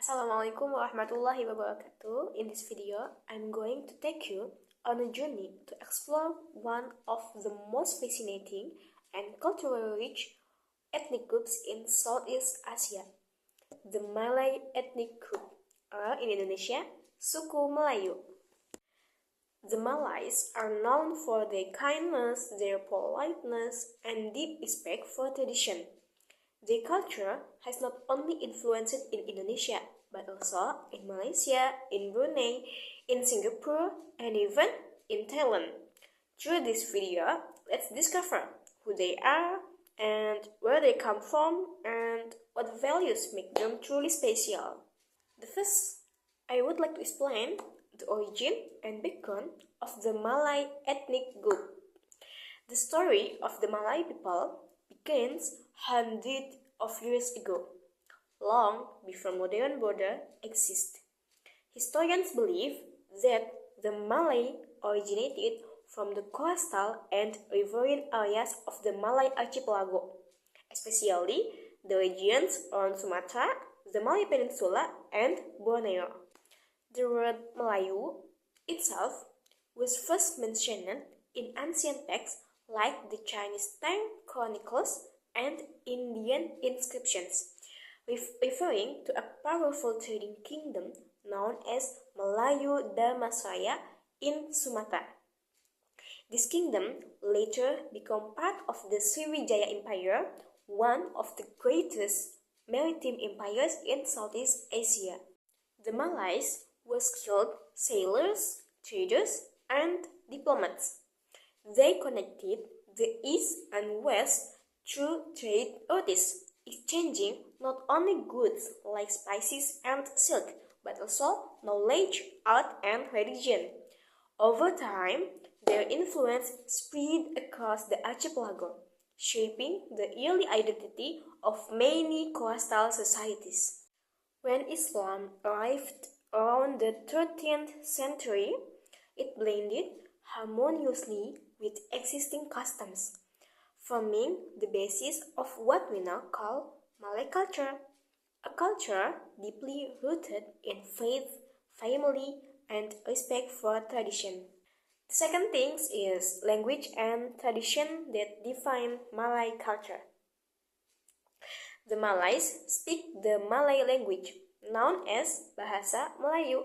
Assalamualaikum warahmatullahi wabarakatuh. In this video, I'm going to take you on a journey to explore one of the most fascinating and culturally rich ethnic groups in Southeast Asia, the Malay ethnic group, or in Indonesia, Suku Melayu. The Malays are known for their kindness, their politeness, and deep respect for tradition. Their culture has not only influenced in Indonesia, but also in Malaysia, in Brunei, in Singapore, and even in Thailand. Through this video, let's discover who they are, and where they come from, and what values make them truly special. The first, I would like to explain the origin and background of the Malay ethnic group. The story of the Malay people begins hundreds of years ago, long before modern border existed. Historians believe that the Malay originated from the coastal and riverine areas of the Malay archipelago, especially the regions around Sumatra, the Malay Peninsula, and Borneo. The word Melayu itself was first mentioned in ancient texts like the Chinese Tang Chronicles and Indian inscriptions, referring to a powerful trading kingdom known as Melayu Dharmasraya in Sumatra. This kingdom later became part of the Sriwijaya Empire, one of the greatest maritime empires in Southeast Asia. The Malays were skilled sailors, traders, and diplomats. They connected the East and West through trade routes, exchanging not only goods like spices and silk, but also knowledge, art, and religion. Over time, their influence spread across the archipelago, shaping the early identity of many coastal societies. When Islam arrived around the 13th century, it blended harmoniously with existing customs, forming the basis of what we now call Malay culture, a culture deeply rooted in faith, family, and respect for tradition. The second thing is language and tradition that define Malay culture. The Malays speak the Malay language, known as Bahasa Melayu,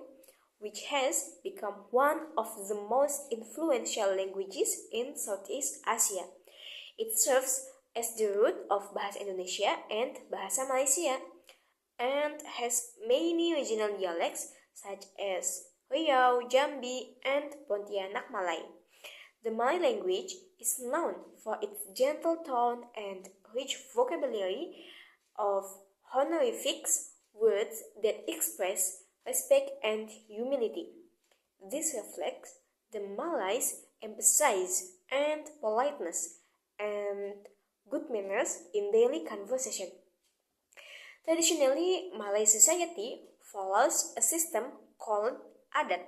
which has become one of the most influential languages in Southeast Asia. It serves as the root of Bahasa Indonesia and Bahasa Malaysia, and has many regional dialects such as Riau, Jambi, and Pontianak Malay. The Malay language is known for its gentle tone and rich vocabulary of honorifics, words that express respect and humility. This reflects the Malays' emphasis and politeness and good manners in daily conversation. Traditionally, Malay society follows a system called adat,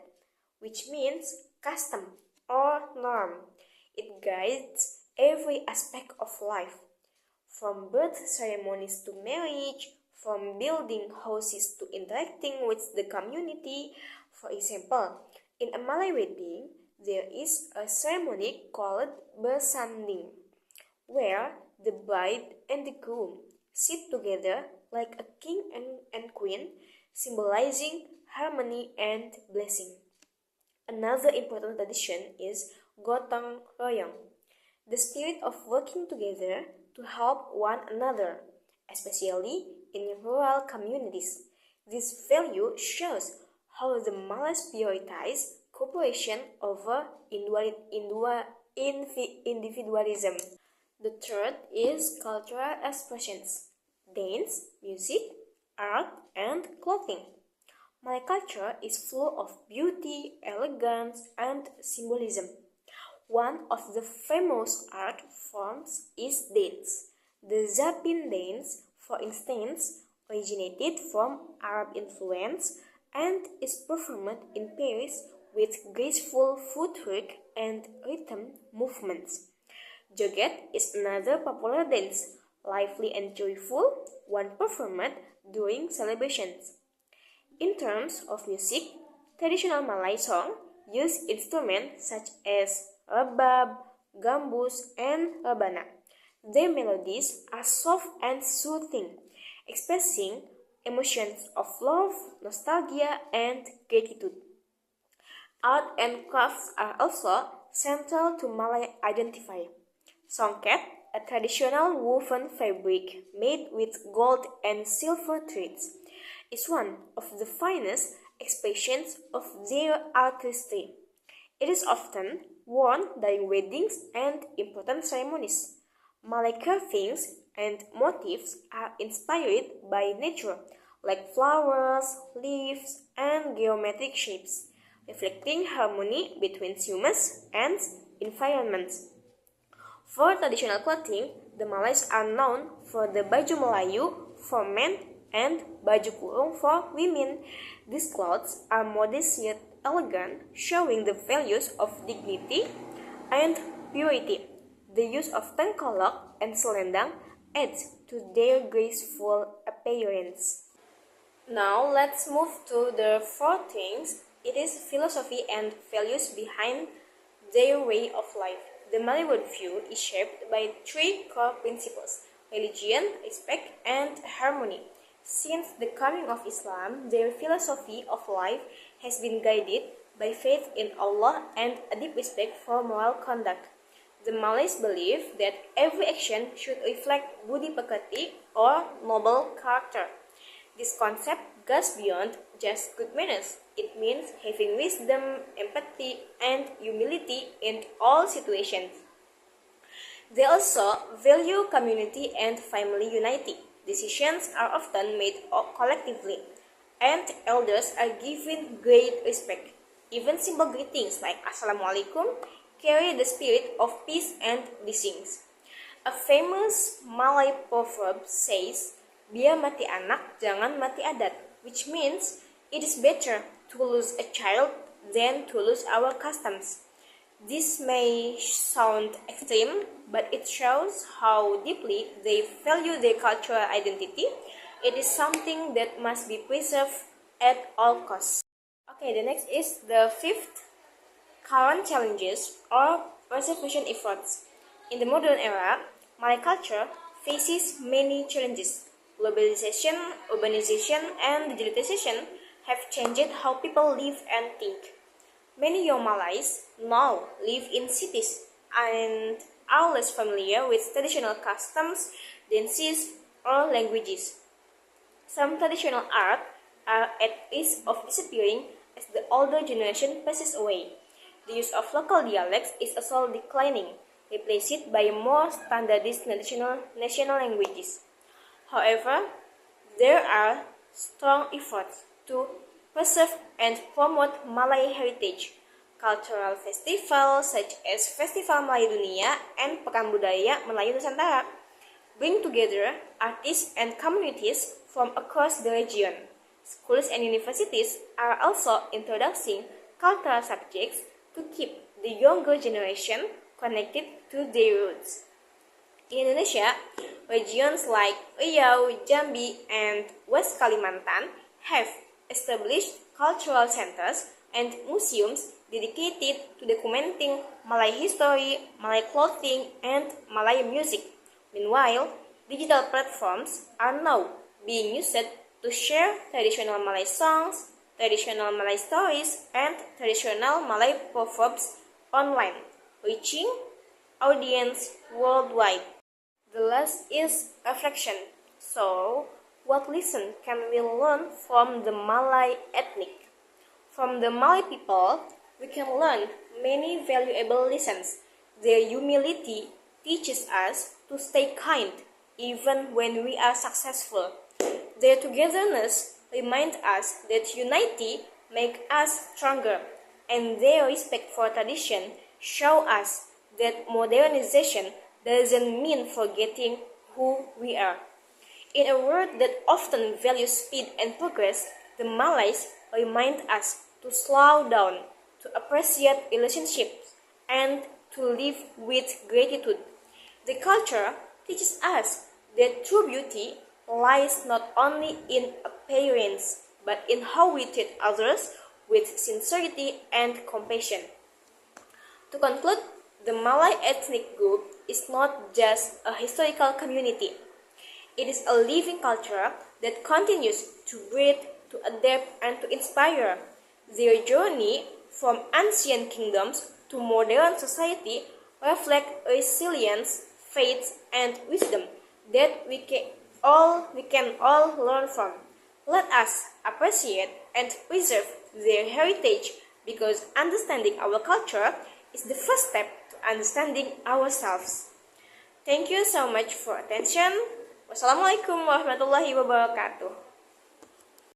which means custom or norm. It guides every aspect of life, from birth ceremonies to marriage, from building houses to interacting with the community. For example, in a Malay wedding, there is a ceremony called bersanding, where the bride and the groom sit together like a king and queen, symbolizing harmony and blessing. Another important tradition is gotong royong, the spirit of working together to help one another, especially in rural communities. This value shows how the Malays prioritize cooperation over individualism. The third is cultural expressions: dance, music, art, and clothing. Malay culture is full of beauty, elegance, and symbolism. One of the famous art forms is dance. The Zapin dance, for instance, originated from Arab influence and is performed in pairs with graceful footwork and rhythm movements. Joget is another popular dance, lively and joyful, one performed during celebrations. In terms of music, traditional Malay song use instruments such as rebab, gambus, and rebana. Their melodies are soft and soothing, expressing emotions of love, nostalgia, and gratitude. Art and crafts are also central to Malay identity. Songket, a traditional woven fabric made with gold and silver threads, is one of the finest expressions of their artistry. It is often worn during weddings and important ceremonies. Malay carvings and motifs are inspired by nature, like flowers, leaves, and geometric shapes, reflecting harmony between humans and environments. For traditional clothing, the Malays are known for the baju Melayu for men and baju kurung for women. These clothes are modest yet elegant, showing the values of dignity and purity. The use of tengkolok and selendang adds to their graceful appearance. Now let's move to the fourth things. It is philosophy and values behind their way of life. The Malay worldview is shaped by three core principles: religion, respect, and harmony. Since the coming of Islam, their philosophy of life has been guided by faith in Allah and a deep respect for moral conduct. The Malays believe that every action should reflect budi pekerti or noble character. This concept goes beyond just good manners. It means having wisdom, empathy, and humility in all situations. They also value community and family unity. Decisions are often made collectively, and elders are given great respect. Even simple greetings like Assalamualaikum carry the spirit of peace and blessings. A famous Malay proverb says, "Biar mati anak, jangan mati adat," which means it is better to lose a child than to lose our customs. This may sound extreme, but it shows how deeply they value their cultural identity. It is something that must be preserved at all costs. Okay, the next is the fifth: current challenges or preservation efforts. In the modern era, Malay culture faces many challenges. Globalization, urbanization, and digitalization have changed how people live and think. Many young Malays now live in cities and are less familiar with traditional customs, dances, or languages. Some traditional art are at risk of disappearing as the older generation passes away. The use of local dialects is also declining, replaced by more standardized national languages. However, there are strong efforts to preserve and promote Malay heritage. Cultural festivals such as Festival Melayu Dunia and Pekan Budaya Melayu Nusantara bring together artists and communities from across the region. Schools and universities are also introducing cultural subjects to keep the younger generation connected to their roots. In Indonesia, regions like Riau, Jambi, and West Kalimantan have established cultural centers and museums dedicated to documenting Malay history, Malay clothing, and Malay music. Meanwhile, digital platforms are now being used to share traditional Malay songs, traditional Malay stories, and traditional Malay proverbs online, reaching audience worldwide. The last is reflection. So, what lesson can we learn from the Malay ethnic? From the Malay people, we can learn many valuable lessons. Their humility teaches us to stay kind even when we are successful. Their togetherness reminds us that unity makes us stronger, and their respect for tradition shows us that modernization doesn't mean forgetting who we are. In a world that often values speed and progress, the Malays remind us to slow down, to appreciate relationships, and to live with gratitude. The culture teaches us that true beauty lies not only in appearance, but in how we treat others with sincerity and compassion. To conclude, the Malay ethnic group is not just a historical community. It is a living culture that continues to breathe, to adapt, and to inspire. Their journey from ancient kingdoms to modern society reflect resilience, faith, and wisdom that we can all learn from. Let us appreciate and preserve their heritage, because understanding our culture is the first step to understanding ourselves. Thank you so much for attention. Wassalamualaikum warahmatullahi wabarakatuh.